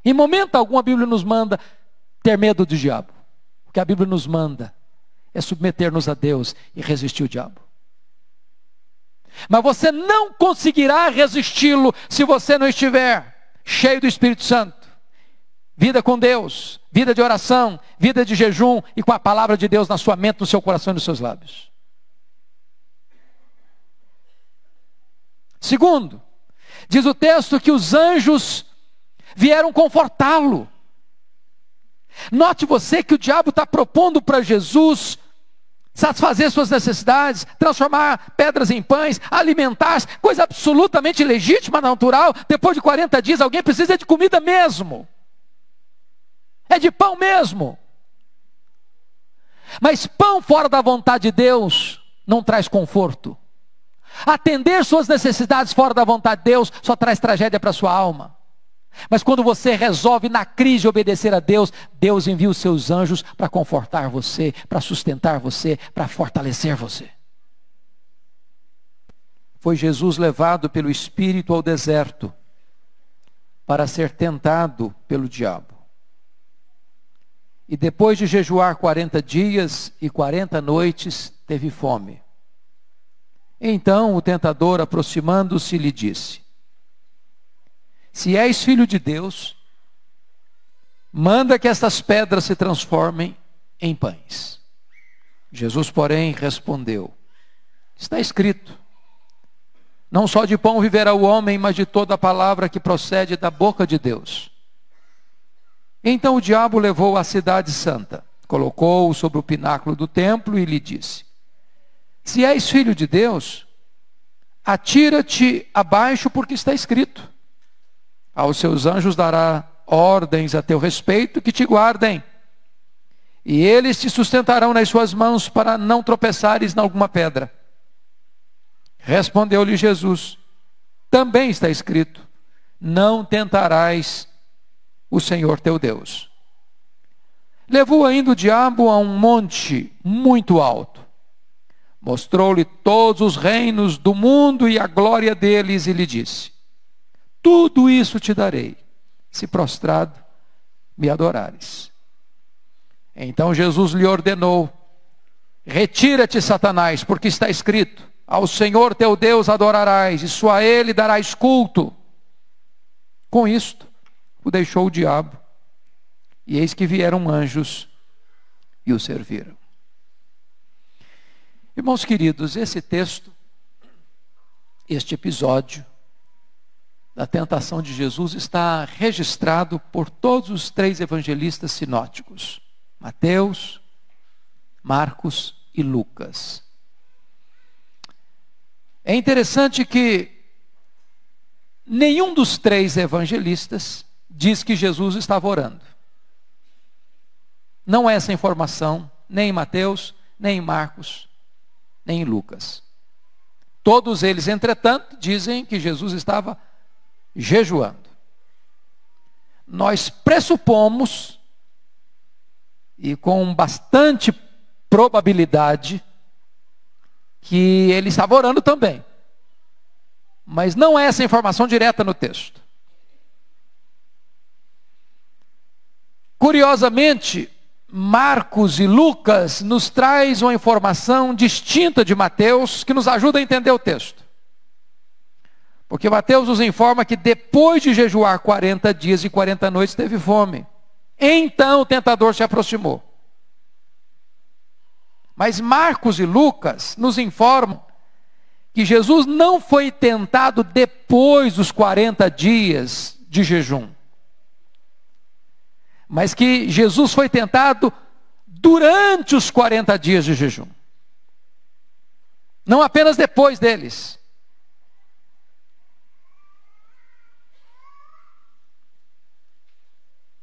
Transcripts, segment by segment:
Em momento algum a Bíblia nos manda ter medo do diabo. O que a Bíblia nos manda é submeter-nos a Deus e resistir o diabo. Mas você não conseguirá resisti-lo se você não estiver cheio do Espírito Santo. Vida com Deus, vida de oração, vida de jejum e com a palavra de Deus na sua mente, no seu coração e nos seus lábios. Segundo, diz o texto que os anjos vieram confortá-lo. Note você que o diabo está propondo para Jesus satisfazer suas necessidades, transformar pedras em pães, alimentar-se, coisa absolutamente legítima, natural. Depois de 40 dias alguém precisa de comida mesmo. É de pão mesmo. Mas pão fora da vontade de Deus não traz conforto. Atender suas necessidades fora da vontade de Deus só traz tragédia para a sua alma. Mas quando você resolve na crise obedecer a Deus, Deus envia os seus anjos para confortar você, para sustentar você, para fortalecer você. Foi Jesus levado pelo Espírito ao deserto para ser tentado pelo diabo. E depois de jejuar 40 dias e 40 noites, teve fome. Então o tentador, aproximando-se, lhe disse: se és filho de Deus, manda que estas pedras se transformem em pães. Jesus, porém, respondeu: está escrito, não só de pão viverá o homem, mas de toda a palavra que procede da boca de Deus. Então o diabo levou-o à cidade santa, colocou-o sobre o pináculo do templo e lhe disse: se és filho de Deus, atira-te abaixo, porque está escrito, aos seus anjos dará ordens a teu respeito que te guardem, e eles te sustentarão nas suas mãos para não tropeçares em alguma pedra. Respondeu-lhe Jesus: também está escrito, não tentarás o Senhor teu Deus. Levou ainda o diabo a um monte muito alto, mostrou-lhe todos os reinos do mundo e a glória deles, e lhe disse: tudo isso te darei, se prostrado me adorares. Então Jesus lhe ordenou: retira-te, Satanás, porque está escrito, ao Senhor teu Deus adorarás, e só a ele darás culto. Com isto o deixou o diabo, e eis que vieram anjos e o serviram. Irmãos queridos, esse texto, este episódio da tentação de Jesus está registrado por todos os 3 evangelistas sinóticos: Mateus, Marcos e Lucas. É interessante que nenhum dos 3 evangelistas diz que Jesus estava orando. Não é essa informação, nem em Mateus, nem em Marcos, nem em Lucas. Todos eles, entretanto, dizem que Jesus estava jejuando. Nós pressupomos, e com bastante probabilidade, que ele estava orando também. Mas não é essa informação direta no texto. Curiosamente, Marcos e Lucas nos traz uma informação distinta de Mateus, que nos ajuda a entender o texto. Porque Mateus nos informa que depois de jejuar 40 dias e 40 noites, teve fome. Então o tentador se aproximou. Mas Marcos e Lucas nos informam que Jesus não foi tentado depois dos 40 dias de jejum, mas que Jesus foi tentado durante os 40 dias de jejum. Não apenas depois deles.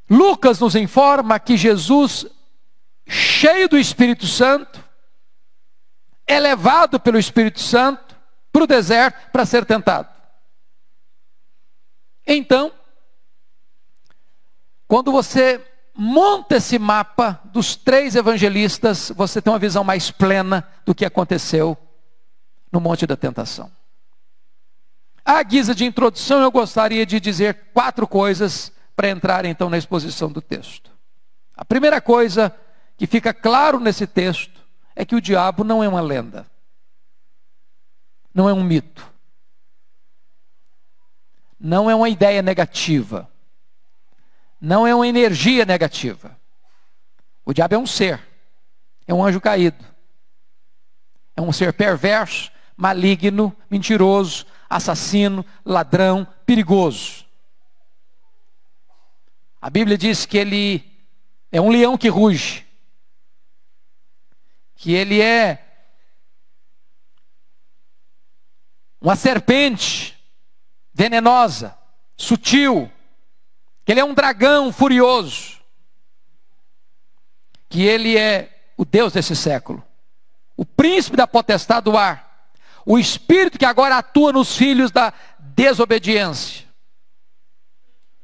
Lucas nos informa que Jesus, cheio do Espírito Santo, é levado pelo Espírito Santo para o deserto para ser tentado. Então, quando você monta esse mapa dos 3 evangelistas, você tem uma visão mais plena do que aconteceu no Monte da Tentação. À guisa de introdução, eu gostaria de dizer 4 coisas para entrar então na exposição do texto. A primeira coisa que fica claro nesse texto é que o diabo não é uma lenda, não é um mito, não é uma ideia negativa, não é uma energia negativa. O diabo é um ser, é um anjo caído, é um ser perverso, maligno, mentiroso, assassino, ladrão, perigoso. A Bíblia diz que ele é um leão que ruge, que ele é uma serpente venenosa, sutil, que ele é um dragão furioso, que ele é o Deus desse século, o príncipe da potestade do ar, o espírito que agora atua nos filhos da desobediência.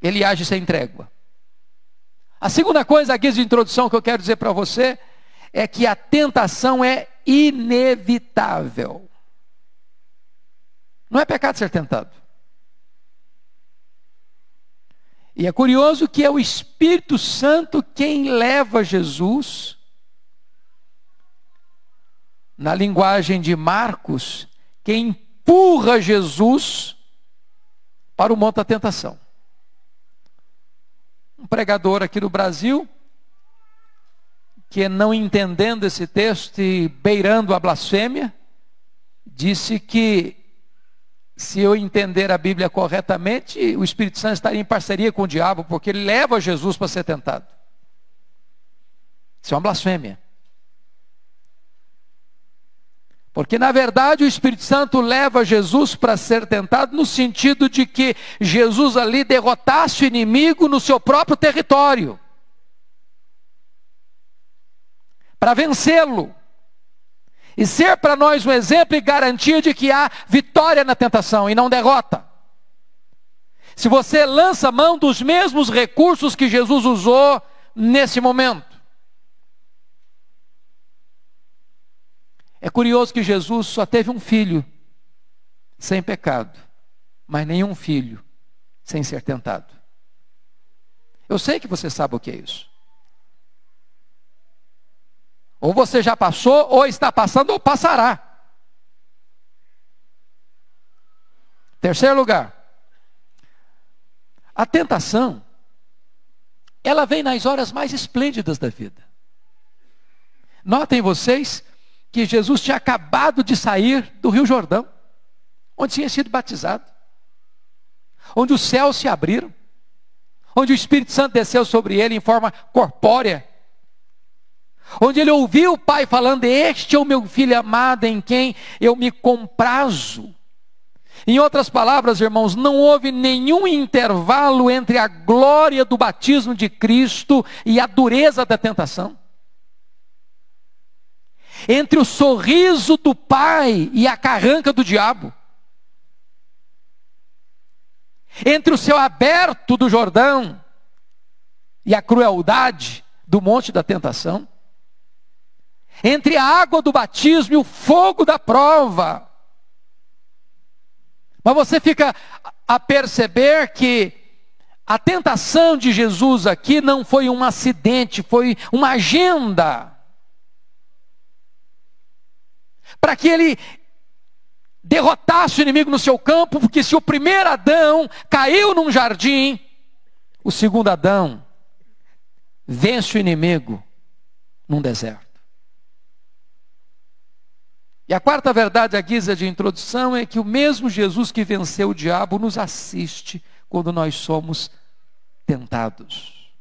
Ele age sem trégua. A segunda coisa, a guisa de introdução, que eu quero dizer para você, é que a tentação é inevitável. Não é pecado ser tentado. E é curioso que é o Espírito Santo quem leva Jesus, na linguagem de Marcos, quem empurra Jesus para o monte da tentação. Um pregador aqui no Brasil, que não entendendo esse texto e beirando a blasfêmia, disse que se eu entender a Bíblia corretamente, o Espírito Santo estaria em parceria com o diabo, porque ele leva Jesus para ser tentado. Isso é uma blasfêmia. Porque na verdade o Espírito Santo leva Jesus para ser tentado no sentido de que Jesus ali derrotasse o inimigo no seu próprio território, para vencê-lo. E ser para nós um exemplo e garantia de que há vitória na tentação e não derrota. Se você lança mão dos mesmos recursos que Jesus usou nesse momento. É curioso que Jesus só teve um filho sem pecado, mas nenhum filho sem ser tentado. Eu sei que você sabe o que é isso. Ou você já passou, ou está passando, ou passará. Terceiro lugar, a tentação, ela vem nas horas mais esplêndidas da vida. Notem vocês que Jesus tinha acabado de sair do Rio Jordão, onde tinha sido batizado, onde os céus se abriram, onde o Espírito Santo desceu sobre ele em forma corpórea, onde ele ouviu o Pai falando: este é o meu filho amado em quem eu me comprazo. Em outras palavras, irmãos, não houve nenhum intervalo entre a glória do batismo de Cristo e a dureza da tentação. Entre o sorriso do Pai e a carranca do diabo. Entre o céu aberto do Jordão e a crueldade do monte da tentação. Entre a água do batismo e o fogo da prova. Mas você fica a perceber que a tentação de Jesus aqui não foi um acidente, foi uma agenda. Para que ele derrotasse o inimigo no seu campo, porque se o primeiro Adão caiu num jardim, o segundo Adão vence o inimigo num deserto. E a quarta verdade, a guisa de introdução, é que o mesmo Jesus que venceu o diabo nos assiste quando nós somos tentados.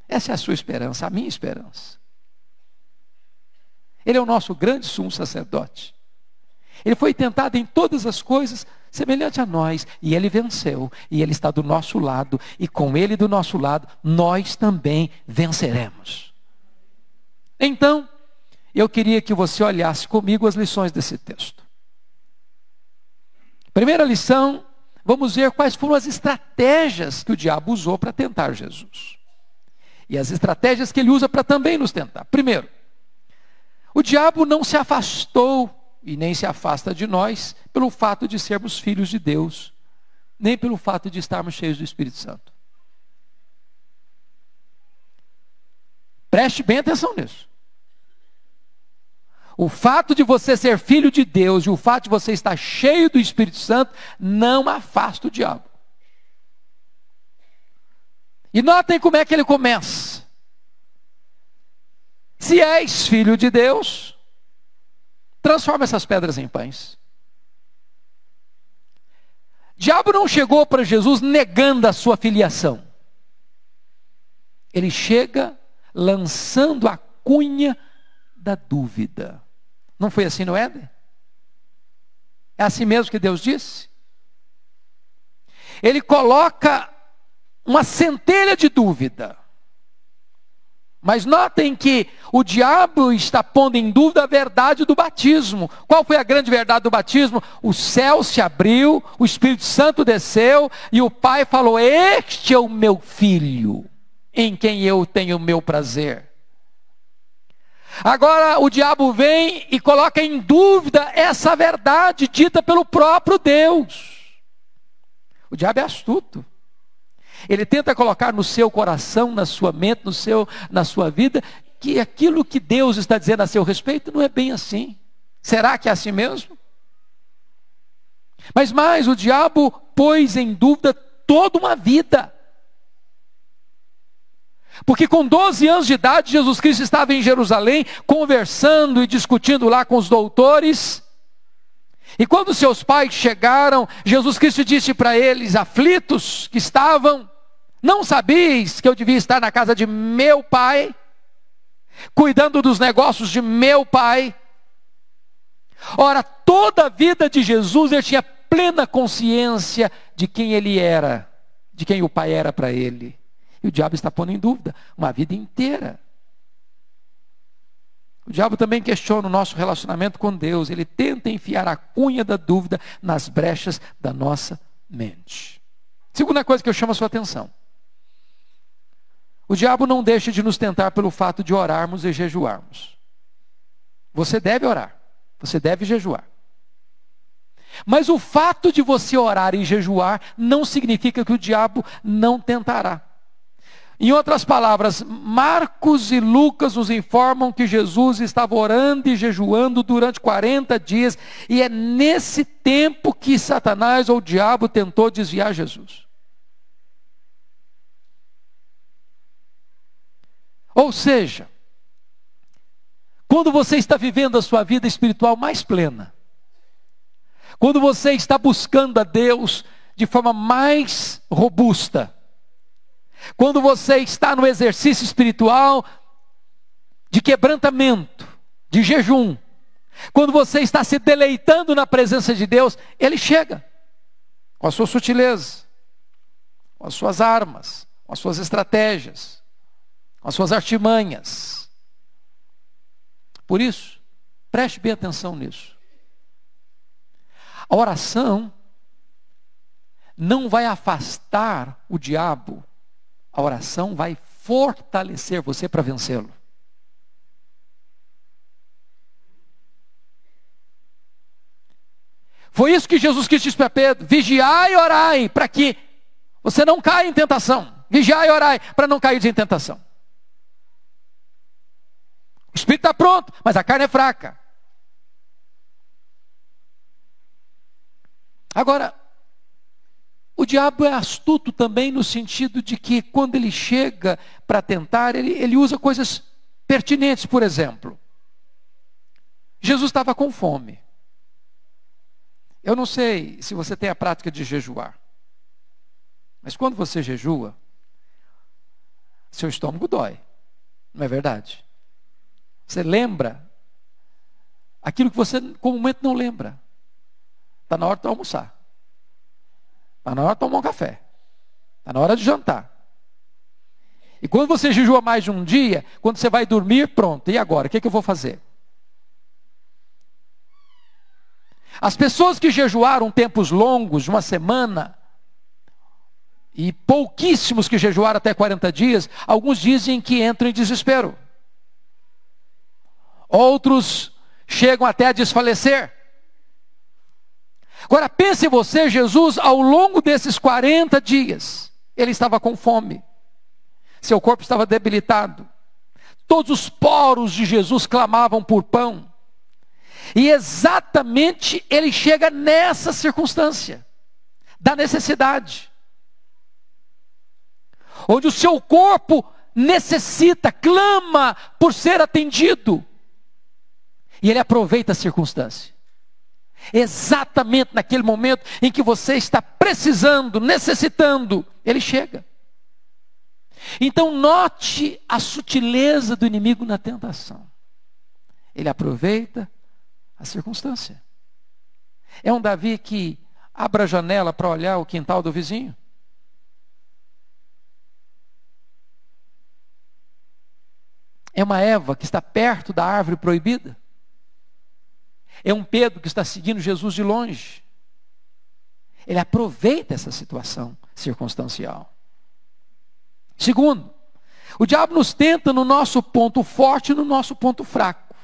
Essa é a sua esperança, a minha esperança. Ele é o nosso grande sumo sacerdote. Ele foi tentado em todas as coisas, semelhante a nós, e ele venceu, e ele está do nosso lado, e com ele do nosso lado, nós também venceremos. Então, eu queria que você olhasse comigo as lições desse texto. Primeira lição, vamos ver quais foram as estratégias que o diabo usou para tentar Jesus. E as estratégias que ele usa para também nos tentar. Primeiro, o diabo não se afastou e nem se afasta de nós pelo fato de sermos filhos de Deus, nem pelo fato de estarmos cheios do Espírito Santo. Preste bem atenção nisso. O fato de você ser filho de Deus e o fato de você estar cheio do Espírito Santo não afasta o diabo. E notem como é que ele começa. Se és filho de Deus, transforma essas pedras em pães. O diabo não chegou para Jesus negando a sua filiação. Ele chega lançando a cunha da dúvida. Não foi assim no Éden? É assim mesmo que Deus disse? Ele coloca uma centelha de dúvida. Mas notem que o diabo está pondo em dúvida a verdade do batismo. Qual foi a grande verdade do batismo? O céu se abriu, o Espírito Santo desceu e o Pai falou: este é o meu filho, em quem eu tenho o meu prazer. Agora o diabo vem e coloca em dúvida essa verdade dita pelo próprio Deus. O diabo é astuto. Ele tenta colocar no seu coração, na sua mente, na sua vida, que aquilo que Deus está dizendo a seu respeito não é bem assim. Será que é assim mesmo? Mas mais, o diabo pôs em dúvida toda uma vida. Porque com 12 anos de idade, Jesus Cristo estava em Jerusalém, conversando e discutindo lá com os doutores. E quando seus pais chegaram, Jesus Cristo disse para eles, aflitos que estavam: não sabeis que eu devia estar na casa de meu pai, cuidando dos negócios de meu pai? Ora, toda a vida de Jesus, ele tinha plena consciência de quem ele era, de quem o pai era para ele. E o diabo está pondo em dúvida uma vida inteira. O diabo também questiona o nosso relacionamento com Deus. Ele tenta enfiar a cunha da dúvida nas brechas da nossa mente. Segunda coisa que eu chamo a sua atenção. O diabo não deixa de nos tentar pelo fato de orarmos e jejuarmos. Você deve orar, você deve jejuar. Mas o fato de você orar e jejuar não significa que o diabo não tentará. Em outras palavras, Marcos e Lucas nos informam que Jesus estava orando e jejuando durante 40 dias, e é nesse tempo que Satanás ou o diabo tentou desviar Jesus. Ou seja, quando você está vivendo a sua vida espiritual mais plena, quando você está buscando a Deus de forma mais robusta, quando você está no exercício espiritual de quebrantamento, de jejum, quando você está se deleitando na presença de Deus, Ele chega com a sua sutileza, com as suas armas, com as suas estratégias, com as suas artimanhas. Por isso, preste bem atenção nisso. A oração não vai afastar o diabo. A oração vai fortalecer você para vencê-lo. Foi isso que Jesus Cristo disse para Pedro: vigiai e orai, para que você não caia em tentação. Vigiai e orai, para não cair em tentação. O espírito está pronto, mas a carne é fraca. Agora, o diabo é astuto também no sentido de que quando ele chega para tentar, ele usa coisas pertinentes. Por exemplo, Jesus estava com fome. Eu não sei se você tem a prática de jejuar, mas quando você jejua, seu estômago dói, não é verdade? Você lembra aquilo que você comumente não lembra. Está na hora de almoçar. Está na hora de tomar um café. Está na hora de jantar. E quando você jejua mais de um dia, quando você vai dormir, pronto. E agora? O que eu vou fazer? As pessoas que jejuaram tempos longos, de uma semana, e pouquíssimos que jejuaram até 40 dias, alguns dizem que entram em desespero. Outros chegam até a desfalecer. Agora pense você, Jesus, ao longo desses 40 dias, ele estava com fome. Seu corpo estava debilitado. Todos os poros de Jesus clamavam por pão. E exatamente ele chega nessa circunstância da necessidade, onde o seu corpo necessita, clama por ser atendido. E ele aproveita a circunstância. Exatamente naquele momento em que você está precisando, necessitando, ele chega. Então note a sutileza do inimigo na tentação. Ele aproveita a circunstância. É um Davi que abre a janela para olhar o quintal do vizinho. É uma Eva que está perto da árvore proibida. É um Pedro que está seguindo Jesus de longe. Ele aproveita essa situação circunstancial. Segundo, o diabo nos tenta no nosso ponto forte e no nosso ponto fraco.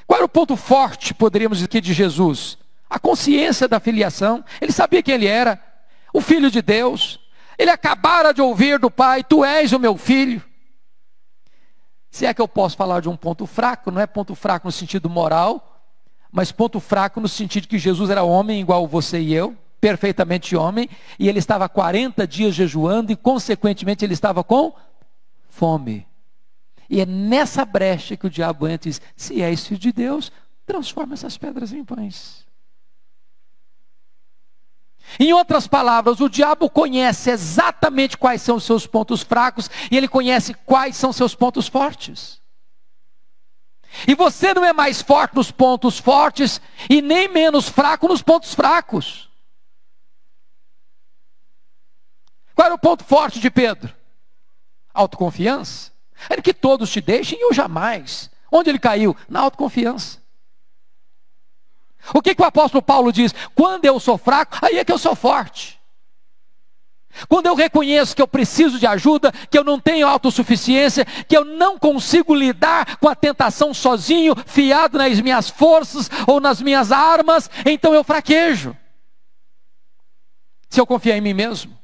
Qual era o ponto forte, poderíamos dizer aqui, de Jesus? A consciência da filiação. Ele sabia quem ele era, o Filho de Deus. Ele acabara de ouvir do Pai: tu és o meu filho. Se é que eu posso falar de um ponto fraco, não é ponto fraco no sentido moral, mas ponto fraco no sentido de que Jesus era homem igual você e eu, perfeitamente homem, e ele estava 40 dias jejuando e consequentemente ele estava com fome. E é nessa brecha que o diabo entra e diz: se és filho de Deus, transforma essas pedras em pães. Em outras palavras, o diabo conhece exatamente quais são os seus pontos fracos e ele conhece quais são os seus pontos fortes. E você não é mais forte nos pontos fortes e nem menos fraco nos pontos fracos. Qual era o ponto forte de Pedro? Autoconfiança. Era que todos te deixem e eu jamais. Onde ele caiu? Na autoconfiança. O que o apóstolo Paulo diz? Quando eu sou fraco, aí é que eu sou forte. Quando eu reconheço que eu preciso de ajuda, que eu não tenho autossuficiência, que eu não consigo lidar com a tentação sozinho, fiado nas minhas forças ou nas minhas armas, então eu fraquejo. Se eu confiar em mim mesmo.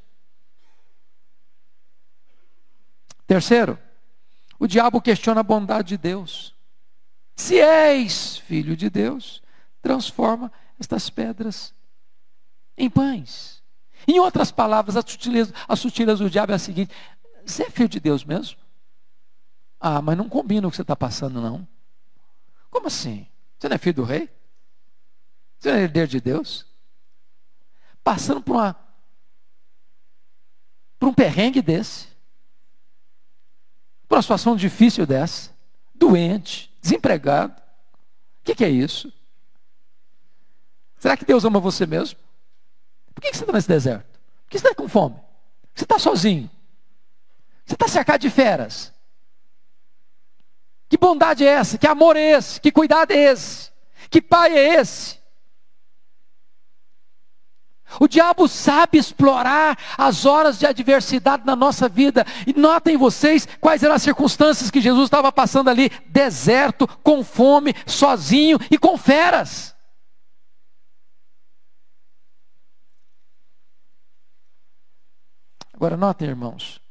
Terceiro, o diabo questiona a bondade de Deus. Se és filho de Deus, transforma estas pedras em pães. Em outras palavras, a sutileza do diabo é a seguinte: você é filho de Deus mesmo? Ah, mas não combina o que você está passando, não. Como assim? Você não é filho do rei? Você não é herdeiro de Deus? Passando por um perrengue desse, por uma situação difícil dessa, doente, desempregado. O que é isso? Será que Deus ama você mesmo? Por que você está nesse deserto? Por que você está com fome? Você está sozinho? Você está cercado de feras? Que bondade é essa? Que amor é esse? Que cuidado é esse? Que pai é esse? O diabo sabe explorar as horas de adversidade na nossa vida. E notem vocês quais eram as circunstâncias que Jesus estava passando ali: deserto, com fome, sozinho e com feras. Agora notem, irmãos,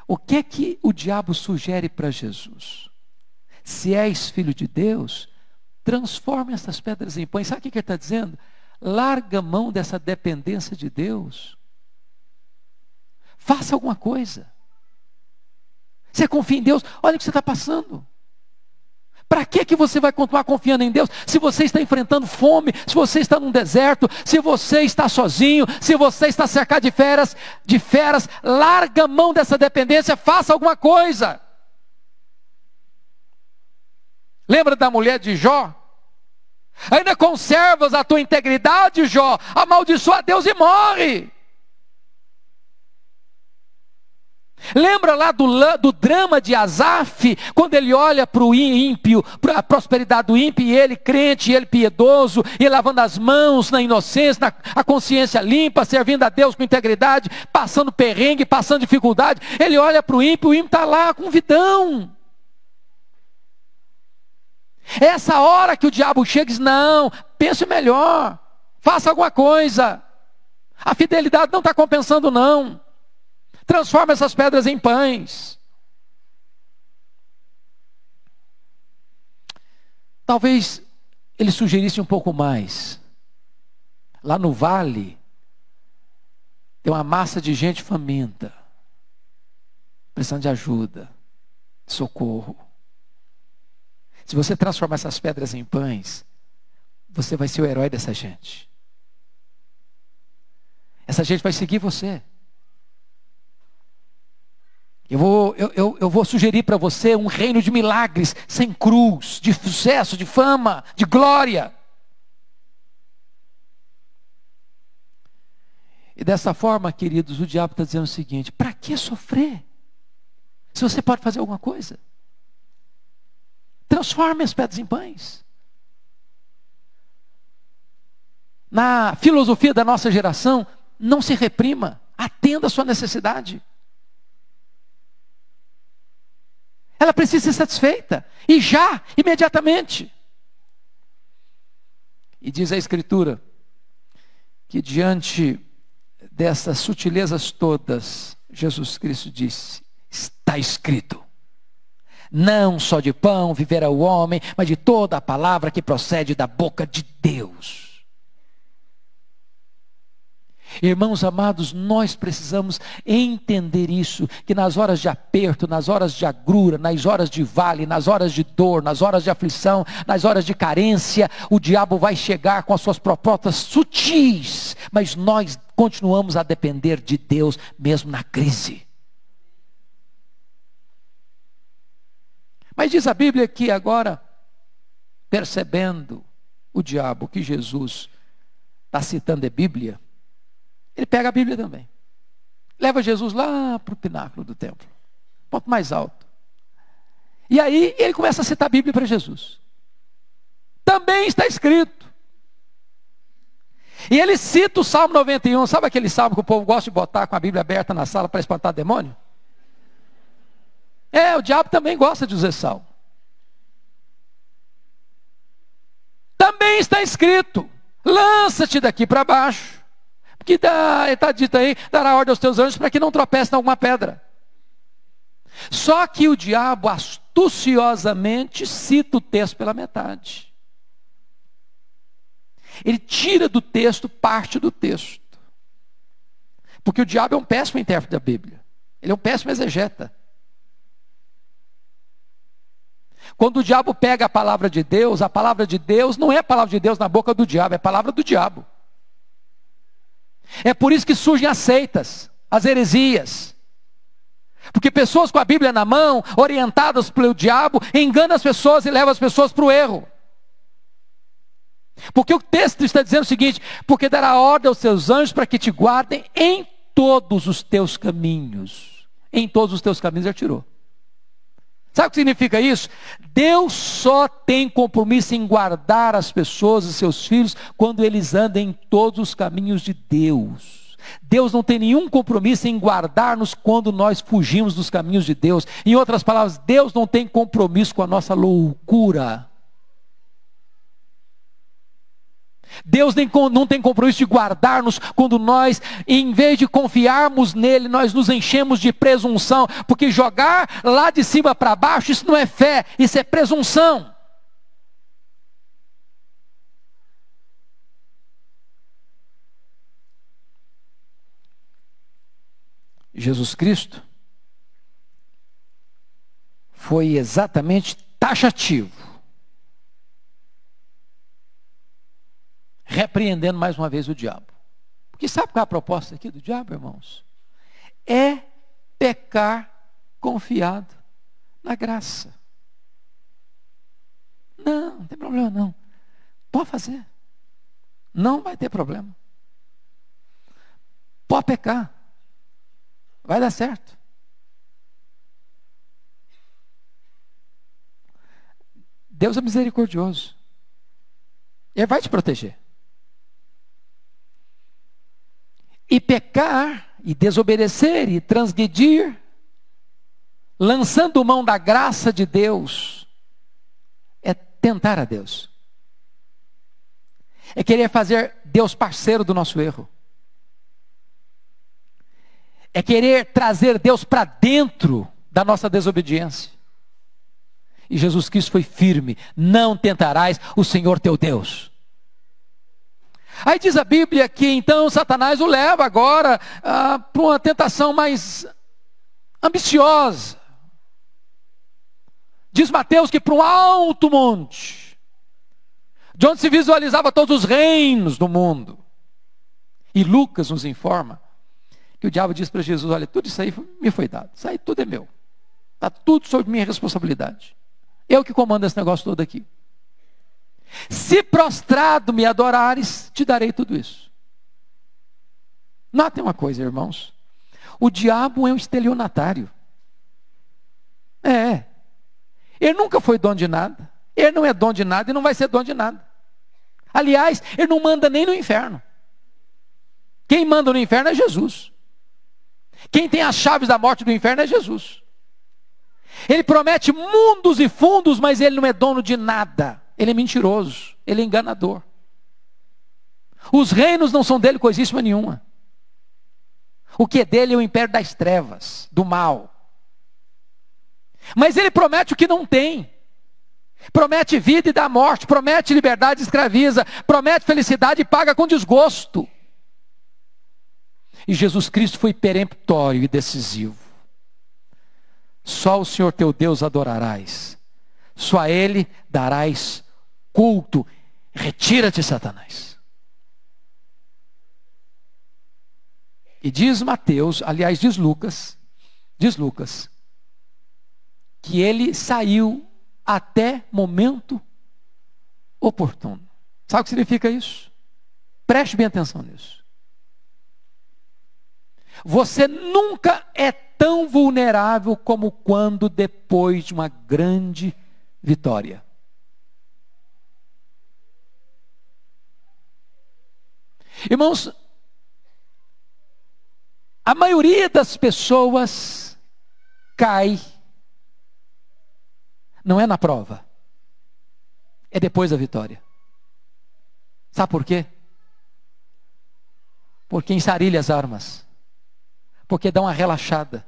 o que o diabo sugere para Jesus? Se és filho de Deus, transforma essas pedras em pães. Sabe o que ele está dizendo? Larga a mão dessa dependência de Deus. Faça alguma coisa. Você confia em Deus? Olha o que você está passando. Para que você vai continuar confiando em Deus se você está enfrentando fome, se você está num deserto, se você está sozinho, se você está cercado de feras, larga a mão dessa dependência, faça alguma coisa. Lembra da mulher de Jó? Ainda conservas a tua integridade, Jó? Amaldiçoa a Deus e morre. Lembra lá do drama de Asaf, quando ele olha para o ímpio, para a prosperidade do ímpio, e ele crente, e ele piedoso, e lavando as mãos na inocência, a consciência limpa, servindo a Deus com integridade, passando perrengue, passando dificuldade. Ele olha para o ímpio está lá com vidão. É essa hora que o diabo chega e diz: não, pense melhor, faça alguma coisa, a fidelidade não está compensando não. Transforma essas pedras em pães. Talvez ele sugerisse um pouco mais. Lá no vale, tem uma massa de gente faminta, precisando de ajuda, de socorro. Se você transformar essas pedras em pães, você vai ser o herói dessa gente. Essa gente vai seguir você. Eu vou sugerir para você um reino de milagres, sem cruz, de sucesso, de fama, de glória. E dessa forma, queridos, o diabo está dizendo o seguinte: para que sofrer? Se você pode fazer alguma coisa, transforme as pedras em pães. Na filosofia da nossa geração, não se reprima, atenda a sua necessidade. Ela precisa ser satisfeita, e já, imediatamente. E diz a Escritura, que diante dessas sutilezas todas, Jesus Cristo disse: está escrito, não só de pão viverá o homem, mas de toda a palavra que procede da boca de Deus. Irmãos amados, nós precisamos entender isso, que nas horas de aperto, nas horas de agrura, nas horas de vale, nas horas de dor, nas horas de aflição, nas horas de carência, o diabo vai chegar com as suas propostas sutis, mas nós continuamos a depender de Deus mesmo na crise. Mas diz a Bíblia que agora, percebendo o diabo que Jesus está citando a Bíblia, ele pega a Bíblia também. Leva Jesus lá para o pináculo do templo, ponto mais alto. E aí ele começa a citar a Bíblia para Jesus. Também está escrito. E ele cita o Salmo 91. Sabe aquele salmo que o povo gosta de botar com a Bíblia aberta na sala para espantar demônio? O diabo também gosta de usar salmo. Também está escrito: lança-te daqui para baixo, que está dito aí, dará ordem aos teus anjos para que não tropece em alguma pedra. Só que o diabo astuciosamente cita o texto pela metade. Ele tira do texto parte do texto. Porque o diabo é um péssimo intérprete da Bíblia. Ele é um péssimo exegeta. Quando o diabo pega a palavra de Deus não é a palavra de Deus na boca do diabo, é a palavra do diabo. É por isso que surgem as seitas, as heresias. Porque pessoas com a Bíblia na mão, orientadas pelo diabo, enganam as pessoas e levam as pessoas para o erro. Porque o texto está dizendo o seguinte: porque dará ordem aos seus anjos para que te guardem em todos os teus caminhos. Em todos os teus caminhos ele tirou. Sabe o que significa isso? Deus só tem compromisso em guardar as pessoas e seus filhos quando eles andam em todos os caminhos de Deus. Deus não tem nenhum compromisso em guardar-nos quando nós fugimos dos caminhos de Deus. Em outras palavras, Deus não tem compromisso com a nossa loucura. Deus não tem compromisso de guardar-nos quando nós, em vez de confiarmos nele, nós nos enchemos de presunção. Porque jogar lá de cima para baixo, isso não é fé, isso é presunção. Jesus Cristo foi exatamente taxativo, repreendendo mais uma vez o diabo. Porque sabe qual é a proposta aqui do diabo, irmãos? É pecar confiado na graça. Não tem problema não. Pode fazer. Não vai ter problema. Pode pecar. Vai dar certo. Deus é misericordioso. Ele vai te proteger. E pecar, e desobedecer, e transgredir, lançando mão da graça de Deus, é tentar a Deus. É querer fazer Deus parceiro do nosso erro. É querer trazer Deus para dentro da nossa desobediência. E Jesus Cristo foi firme: não tentarás o Senhor teu Deus. Aí diz a Bíblia que então Satanás o leva agora para uma tentação mais ambiciosa. Diz Mateus que para um alto monte, de onde se visualizava todos os reinos do mundo. E Lucas nos informa que o diabo disse para Jesus: olha, tudo isso aí me foi dado, isso aí tudo é meu, está tudo sob minha responsabilidade, eu que comando esse negócio todo aqui. Se prostrado me adorares, te darei tudo isso. Notem uma coisa, irmãos, o diabo é um estelionatário. Ele nunca foi dono de nada, ele não é dono de nada e não vai ser dono de nada. Aliás, ele não manda nem no inferno. Quem manda no inferno é Jesus. Quem tem as chaves da morte do inferno é Jesus. Ele promete mundos e fundos, mas ele não é dono de nada. Ele é mentiroso, ele é enganador. Os reinos não são dele coisíssima nenhuma. O que é dele é o império das trevas, do mal. Mas ele promete o que não tem. Promete vida e dá morte, promete liberdade e escraviza, promete felicidade e paga com desgosto. E Jesus Cristo foi peremptório e decisivo. Só o Senhor teu Deus adorarás, só a Ele darás culto. Retira-te, Satanás. E diz Mateus, aliás diz Lucas, que ele saiu até momento oportuno. Sabe o que significa isso? Preste bem atenção nisso. Você nunca é tão vulnerável como quando depois de uma grande vitória. Irmãos, a maioria das pessoas cai, não é na prova, é depois da vitória. Sabe por quê? Porque ensarilha as armas, porque dá uma relaxada,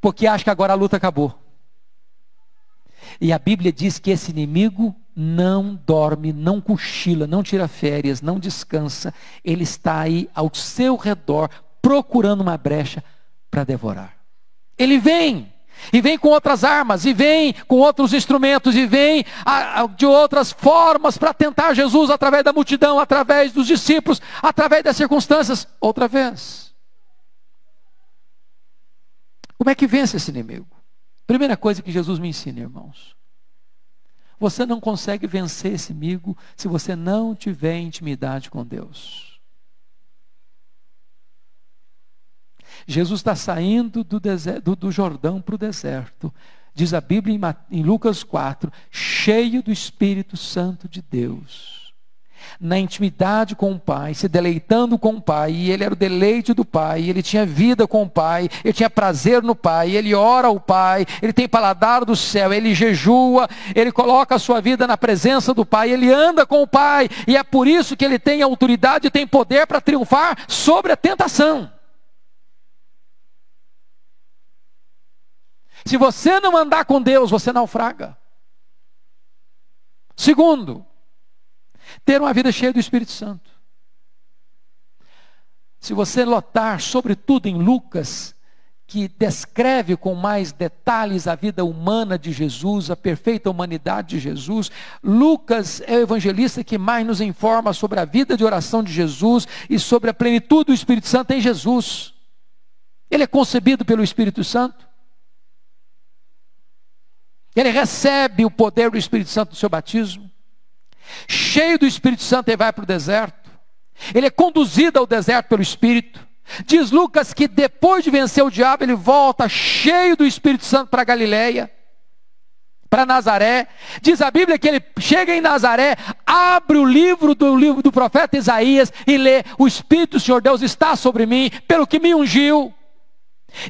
porque acha que agora a luta acabou. E a Bíblia diz que esse inimigo não dorme, não cochila, não tira férias, não descansa. Ele está aí ao seu redor, procurando uma brecha para devorar. Ele vem, e vem com outras armas, e vem com outros instrumentos, e vem de outras formas para tentar Jesus através da multidão, através dos discípulos, através das circunstâncias. Outra vez. Como é que vence esse inimigo? Primeira coisa que Jesus me ensina, irmãos: você não consegue vencer esse inimigo se você não tiver intimidade com Deus. Jesus está saindo do Jordão para o deserto. Diz a Bíblia em Lucas 4, cheio do Espírito Santo de Deus. Na intimidade com o Pai, se deleitando com o Pai, e ele era o deleite do Pai, ele tinha vida com o Pai, ele tinha prazer no Pai, ele ora ao Pai, ele tem paladar do céu, ele jejua, ele coloca a sua vida na presença do Pai, ele anda com o Pai, e é por isso que ele tem autoridade e tem poder para triunfar sobre a tentação. Se você não andar com Deus, você naufraga. Segundo, ter uma vida cheia do Espírito Santo. Se você notar, sobretudo em Lucas, que descreve com mais detalhes a vida humana de Jesus, a perfeita humanidade de Jesus, Lucas é o evangelista que mais nos informa sobre a vida de oração de Jesus e sobre a plenitude do Espírito Santo em Jesus. Ele é concebido pelo Espírito Santo. Ele recebe o poder do Espírito Santo no seu batismo. Cheio do Espírito Santo, ele vai para o deserto. Ele é conduzido ao deserto pelo Espírito. Diz Lucas que depois de vencer o diabo, ele volta cheio do Espírito Santo para Galileia, para Nazaré. Diz a Bíblia que ele chega em Nazaré, abre o livro do profeta Isaías e lê: o Espírito do Senhor Deus está sobre mim, pelo que me ungiu.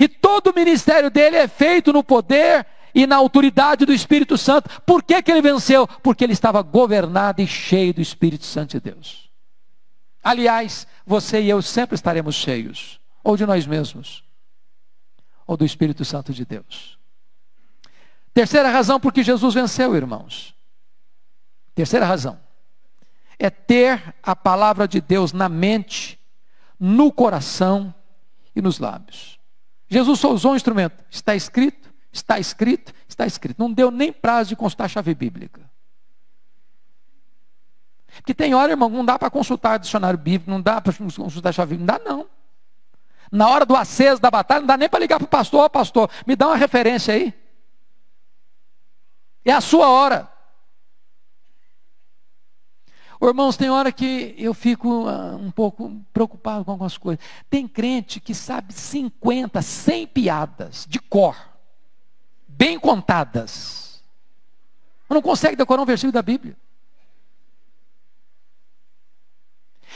E todo o ministério dele é feito no poder e na autoridade do Espírito Santo. Por que ele venceu? Porque ele estava governado e cheio do Espírito Santo de Deus. Aliás, você e eu sempre estaremos cheios, ou de nós mesmos, ou do Espírito Santo de Deus. Terceira razão por que Jesus venceu, irmãos. Terceira razão. É ter a palavra de Deus na mente, no coração e nos lábios. Jesus só usou um instrumento. Está escrito, está escrito, está escrito. Não deu nem prazo de consultar a chave bíblica. Porque tem hora, irmão, não dá para consultar o dicionário bíblico, não dá para consultar a chave bíblica, não dá não. Na hora do aceso da batalha, não dá nem para ligar para o pastor, ó pastor, me dá uma referência aí. É a sua hora. Irmãos, tem hora que eu fico um pouco preocupado com algumas coisas. Tem crente que sabe 50, 100 piadas de cor, bem contadas. Não consegue decorar um versículo da Bíblia.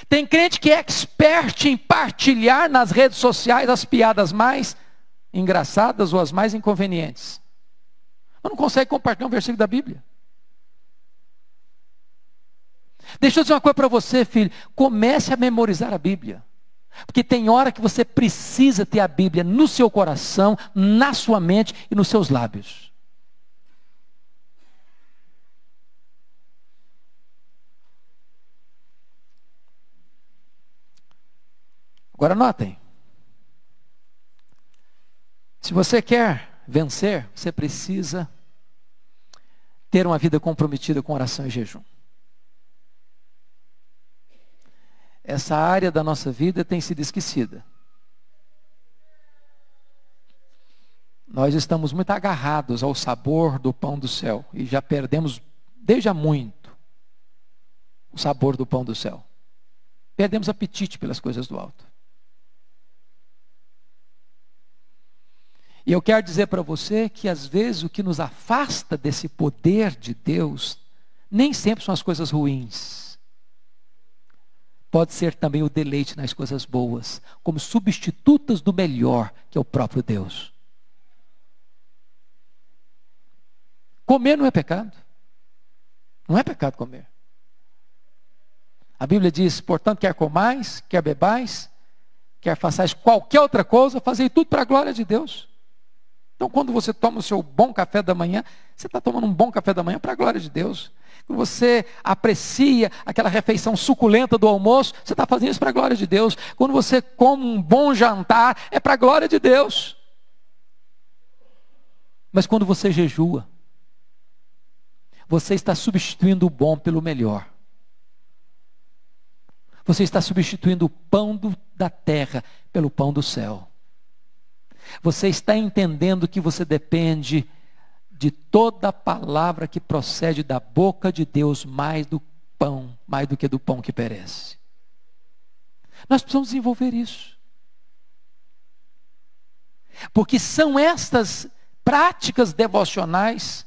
Tem crente que é expert em partilhar nas redes sociais as piadas mais engraçadas ou as mais inconvenientes. Mas não consegue compartilhar um versículo da Bíblia. Deixa eu dizer uma coisa para você, filho. Comece a memorizar a Bíblia. Porque tem hora que você precisa ter a Bíblia no seu coração, na sua mente e nos seus lábios. Agora notem. Se você quer vencer, você precisa ter uma vida comprometida com oração e jejum. Essa área da nossa vida tem sido esquecida. Nós estamos muito agarrados ao sabor do pão do céu e já perdemos desde há muito o sabor do pão do céu. Perdemos apetite pelas coisas do alto. E eu quero dizer para você que às vezes o que nos afasta desse poder de Deus nem sempre são as coisas ruins. Pode ser também o deleite nas coisas boas, como substitutas do melhor, que é o próprio Deus. Comer não é pecado. Não é pecado comer. A Bíblia diz, portanto, quer comais, quer bebais, quer façais qualquer outra coisa, fazei tudo para a glória de Deus. Então, quando você toma o seu bom café da manhã, você está tomando um bom café da manhã para a glória de Deus. Quando você aprecia aquela refeição suculenta do almoço, você está fazendo isso para a glória de Deus. Quando você come um bom jantar, é para a glória de Deus. Mas quando você jejua, você está substituindo o bom pelo melhor. Você está substituindo o pão da terra pelo pão do céu. Você está entendendo que você depende de toda palavra que procede da boca de Deus mais do que do pão que perece. Nós precisamos desenvolver isso. Porque são estas práticas devocionais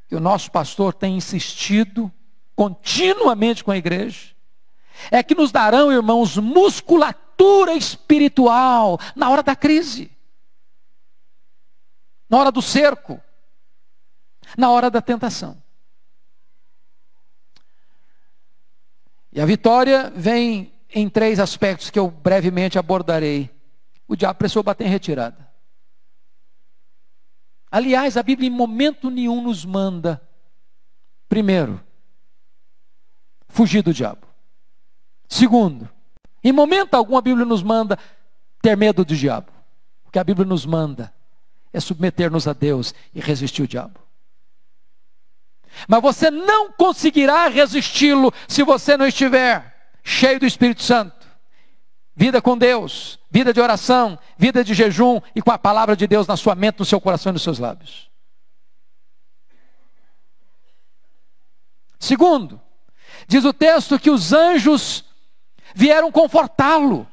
que o nosso pastor tem insistido continuamente com a igreja, é que nos darão, irmãos, musculatura espiritual na hora da crise, na hora do cerco, na hora da tentação. E a vitória vem em 3 aspectos que eu brevemente abordarei. O diabo precisou bater em retirada. Aliás, a Bíblia em momento nenhum nos manda, primeiro, fugir do diabo. Segundo, em momento algum a Bíblia nos manda ter medo do diabo. O que a Bíblia nos manda é submeter-nos a Deus e resistir o diabo. Mas você não conseguirá resisti-lo se você não estiver cheio do Espírito Santo. Vida com Deus, vida de oração, vida de jejum e com a palavra de Deus na sua mente, no seu coração e nos seus lábios. Segundo, diz o texto que os anjos vieram confortá-lo.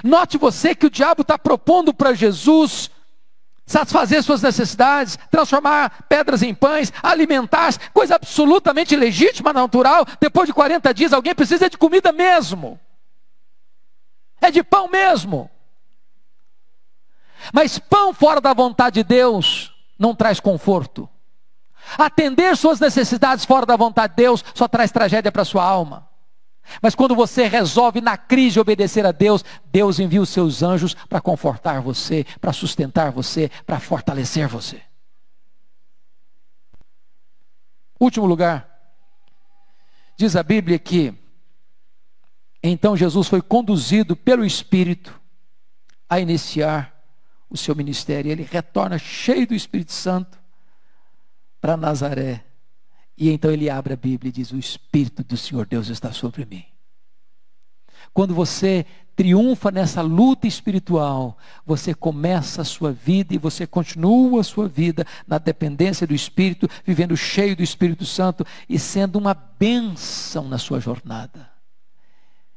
Note você que o diabo está propondo para Jesus satisfazer suas necessidades, transformar pedras em pães, alimentar-se, coisa absolutamente legítima, natural. Depois de 40 dias, alguém precisa de comida mesmo. É de pão mesmo. Mas pão fora da vontade de Deus não traz conforto. Atender suas necessidades fora da vontade de Deus só traz tragédia para a sua alma. Mas quando você resolve na crise obedecer a Deus, Deus envia os seus anjos para confortar você, para sustentar você, para fortalecer você. Último lugar, diz a Bíblia que então Jesus foi conduzido pelo Espírito a iniciar o seu ministério. Ele retorna cheio do Espírito Santo para Nazaré. E então ele abre a Bíblia e diz: o Espírito do Senhor Deus está sobre mim. Quando você triunfa nessa luta espiritual, você começa a sua vida e você continua a sua vida na dependência do Espírito, vivendo cheio do Espírito Santo e sendo uma bênção na sua jornada.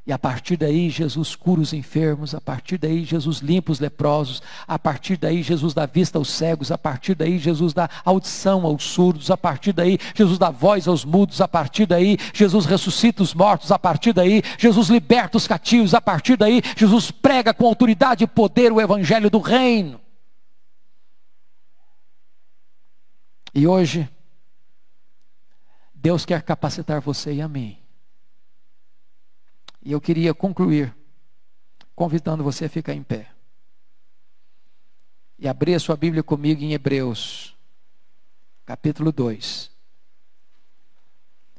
E a partir daí Jesus cura os enfermos, a partir daí Jesus limpa os leprosos, a partir daí Jesus dá vista aos cegos, a partir daí Jesus dá audição aos surdos, a partir daí Jesus dá voz aos mudos, a partir daí Jesus ressuscita os mortos, a partir daí Jesus liberta os cativos, a partir daí Jesus prega com autoridade e poder o evangelho do reino. E hoje Deus quer capacitar você e a mim. E eu queria concluir convidando você a ficar em pé. E abrir a sua Bíblia comigo em Hebreus, capítulo 2.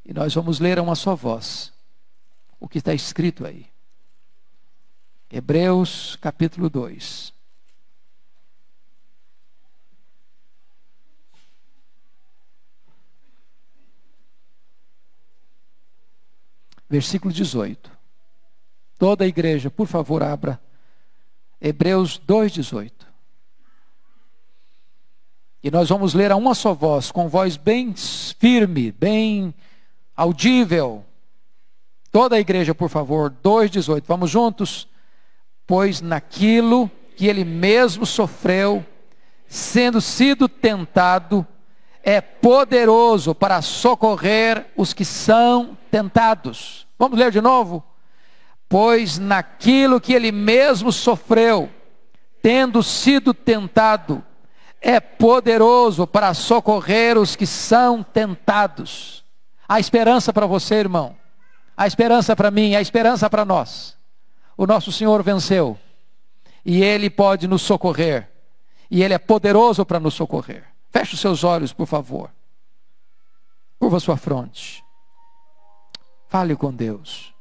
E nós vamos ler a uma só voz o que está escrito aí. Hebreus, capítulo 2. Versículo 18. Toda a igreja, por favor, abra Hebreus 2,18. E nós vamos ler a uma só voz, com voz bem firme, bem audível. Toda a igreja, por favor, 2,18. Vamos juntos? Pois naquilo que ele mesmo sofreu, sendo sido tentado, é poderoso para socorrer os que são tentados. Vamos ler de novo? Pois naquilo que ele mesmo sofreu, tendo sido tentado, é poderoso para socorrer os que são tentados. Há esperança para você, irmão. Há esperança para mim, há esperança para nós. O nosso Senhor venceu. E Ele pode nos socorrer. E Ele é poderoso para nos socorrer. Feche os seus olhos, por favor. Curva sua fronte. Fale com Deus.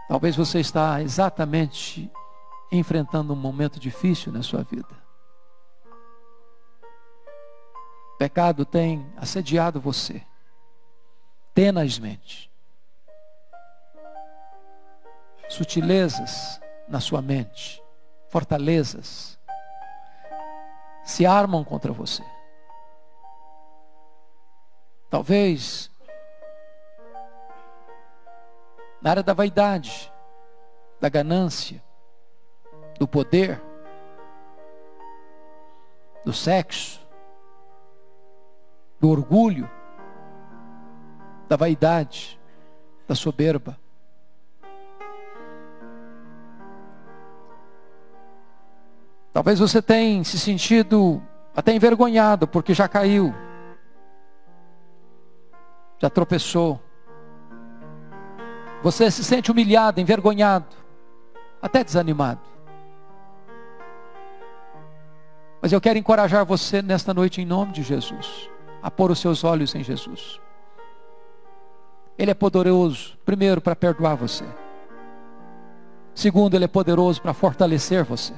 Talvez você está exatamente enfrentando um momento difícil na sua vida. O pecado tem assediado você tenazmente. Sutilezas na sua mente, fortalezas, se armam contra você. Talvez na área da vaidade, da ganância, do poder, do sexo, do orgulho, da vaidade, da soberba. Talvez você tenha se sentido até envergonhado porque já caiu, já tropeçou. Você se sente humilhado, envergonhado, até desanimado. Mas eu quero encorajar você nesta noite em nome de Jesus, a pôr os seus olhos em Jesus. Ele é poderoso, primeiro, para perdoar você. Segundo, Ele é poderoso para fortalecer você,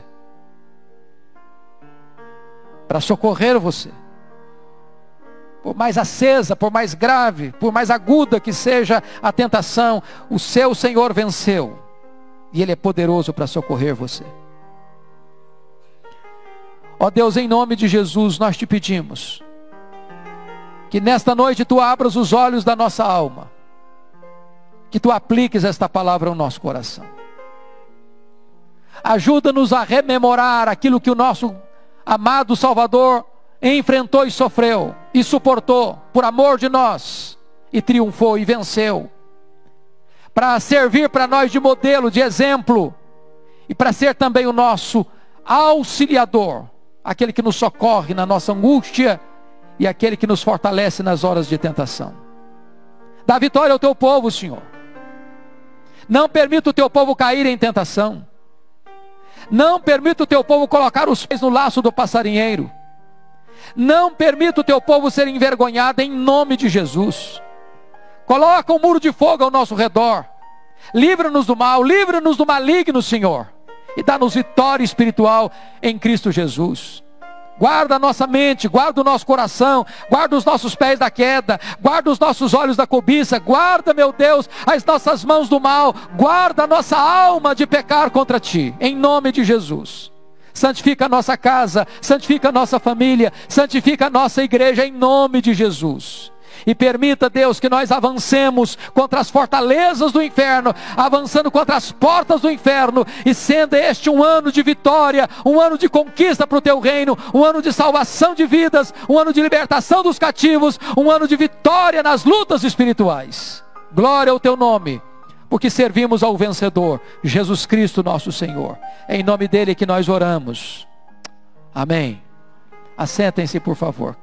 para socorrer você. Por mais acesa, por mais grave, por mais aguda que seja a tentação, o seu Senhor venceu. E Ele é poderoso para socorrer você. Ó Deus, em nome de Jesus, nós te pedimos que nesta noite Tu abras os olhos da nossa alma, que Tu apliques esta palavra ao nosso coração. Ajuda-nos a rememorar aquilo que o nosso amado Salvador enfrentou e sofreu, e suportou, por amor de nós, e triunfou e venceu, para servir para nós de modelo, de exemplo, e para ser também o nosso auxiliador, aquele que nos socorre na nossa angústia, e aquele que nos fortalece nas horas de tentação. Dá vitória ao Teu povo, Senhor. Não permita o Teu povo cair em tentação. Não permita o teu povo colocar os pés no laço do passarinheiro. Não permita o teu povo ser envergonhado, em nome de Jesus. Coloca um muro de fogo ao nosso redor. Livra-nos do mal, livra-nos do maligno, Senhor. E dá-nos vitória espiritual em Cristo Jesus. Guarda a nossa mente, guarda o nosso coração, guarda os nossos pés da queda, guarda os nossos olhos da cobiça, guarda, meu Deus, as nossas mãos do mal, guarda a nossa alma de pecar contra Ti, em nome de Jesus. Santifica a nossa casa, santifica a nossa família, santifica a nossa igreja, em nome de Jesus. E permita, Deus, que nós avancemos contra as fortalezas do inferno, avançando contra as portas do inferno, e sendo este um ano de vitória, um ano de conquista para o Teu reino, um ano de salvação de vidas, um ano de libertação dos cativos, um ano de vitória nas lutas espirituais. Glória ao Teu nome, porque servimos ao vencedor, Jesus Cristo nosso Senhor. É em nome dEle que nós oramos. Amém. Assentem-se, por favor.